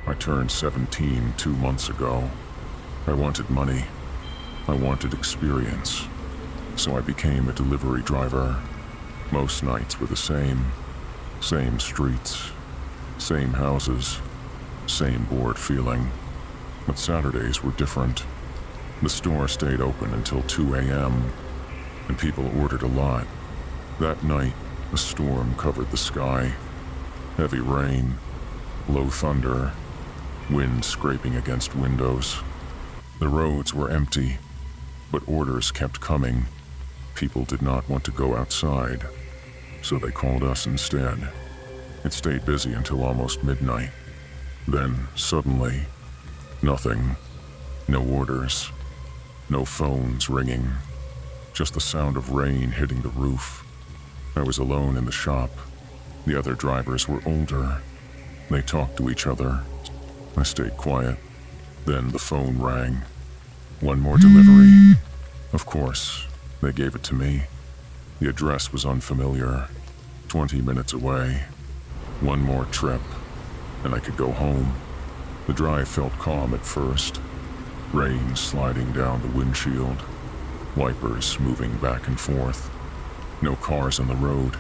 I turned 17 2 months ago. I wanted money. I wanted experience. So I became a delivery driver. Most nights were the same. Same streets. Same houses. Same bored feeling. But Saturdays were different. The store stayed open until 2 a.m. and people ordered a lot. That night, a storm covered the sky. Heavy rain, low thunder, wind scraping against windows. The roads were empty, but orders kept coming. People did not want to go outside, so they called us instead. It stayed busy until almost midnight. Then, suddenly, nothing. No orders. No phones ringing. Just the sound of rain hitting the roof. I was alone in the shop. The other drivers were older. They talked to each other. I stayed quiet. Then the phone rang. One more delivery. Of course, they gave it to me. The address was unfamiliar. 20 minutes away. One more trip, and I could go home. The drive felt calm at first. Rain sliding down the windshield. Wipers moving back and forth. No cars on the road.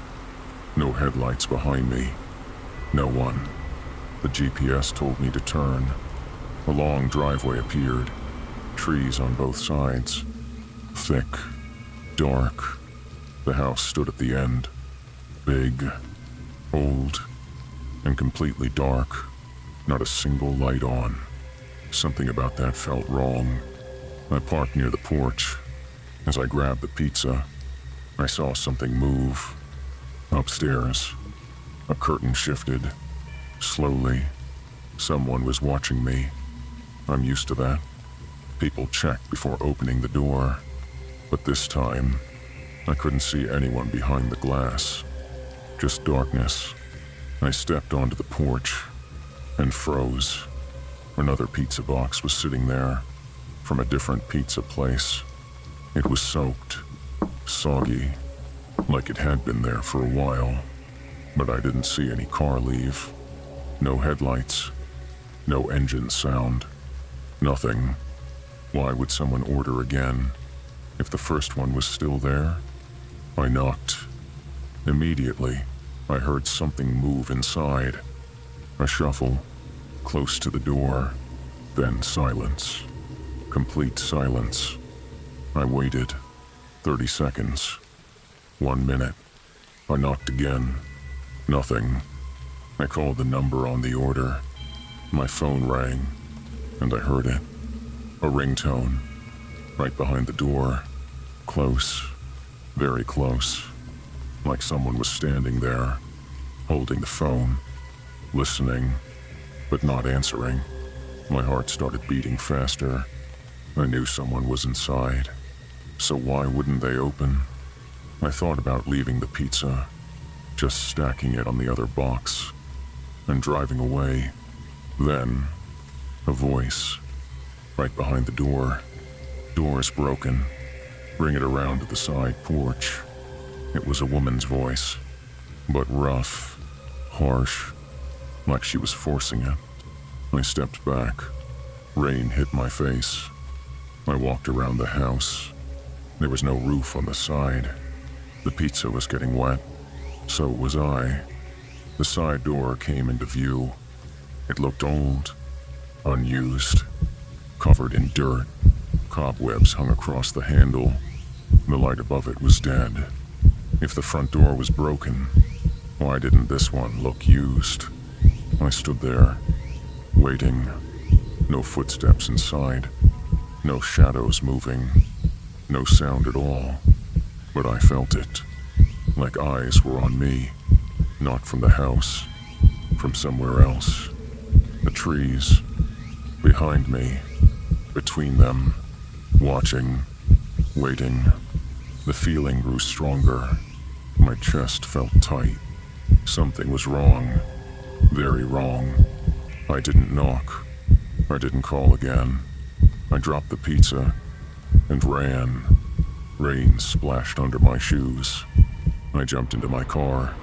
No headlights behind me. No one. The GPS told me to turn. A long driveway appeared. Trees on both sides. Thick. Dark. The house stood at the end. Big. Old. And completely dark. Not a single light on. Something about that felt wrong. I parked near the porch. As I grabbed the pizza, I saw something move. Upstairs, a curtain shifted. Slowly, someone was watching me. I'm used to that. People check before opening the door. But this time, I couldn't see anyone behind the glass. Just darkness. I stepped onto the porch and froze. Another pizza box was sitting there, from a different pizza place. It was soaked, soggy, like it had been there for a while. But I didn't see any car leave. No headlights. No engine sound. Nothing. Why would someone order again, if the first one was still there? I knocked. Immediately, I heard something move inside. A shuffle, close to the door, then silence. Complete silence. I waited. 30 seconds. 1 minute. I knocked again. Nothing. I called the number on the order. My phone rang, and I heard it. A ringtone. Right behind the door. Close. Very close. Like someone was standing there, holding the phone, listening, but not answering. My heart started beating faster. I knew someone was inside. So why wouldn't they open? I thought about leaving the pizza, just stacking it on the other box, and driving away. Then, a voice, right behind the door. Door's broken. Bring it around to the side porch. It was a woman's voice, but rough, harsh, like she was forcing it. I stepped back. Rain hit my face. I walked around the house. There was no roof on the side. The pizza was getting wet. So was I. The side door came into view. It looked old, unused, covered in dirt. Cobwebs hung across the handle. The light above it was dead. If the front door was broken, why didn't this one look used? I stood there, waiting. No footsteps inside. No shadows moving. No sound at all. But I felt it. Like eyes were on me. Not from the house. From somewhere else. The trees. Behind me. Between them. Watching. Waiting. The feeling grew stronger. My chest felt tight. Something was wrong. Very wrong. I didn't knock. I didn't call again. I dropped the pizza and ran. Rain splashed under my shoes. I jumped into my car,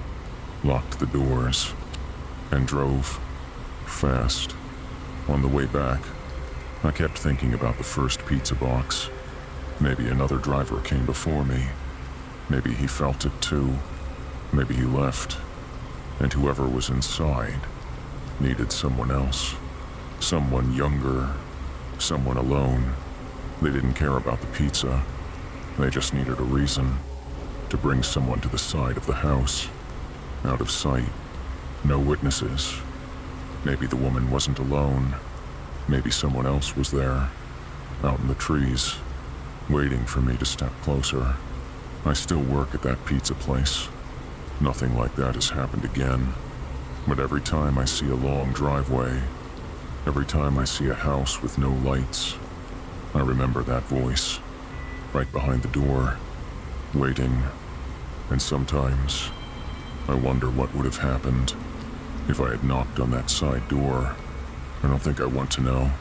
locked the doors, and drove fast. On the way back, I kept thinking about the first pizza box. Maybe another driver came before me. Maybe he felt it too. Maybe he left. And whoever was inside needed someone else. Someone younger. Someone alone. They didn't care about the pizza. They just needed a reason to bring someone to the side of the house. Out of sight. No witnesses. Maybe the woman wasn't alone. Maybe someone else was there. Out in the trees. Waiting for me to step closer. I still work at that pizza place. Nothing like that has happened again. But every time I see a long driveway, every time I see a house with no lights, I remember that voice, right behind the door, waiting. And sometimes, I wonder what would have happened if I had knocked on that side door. I don't think I want to know.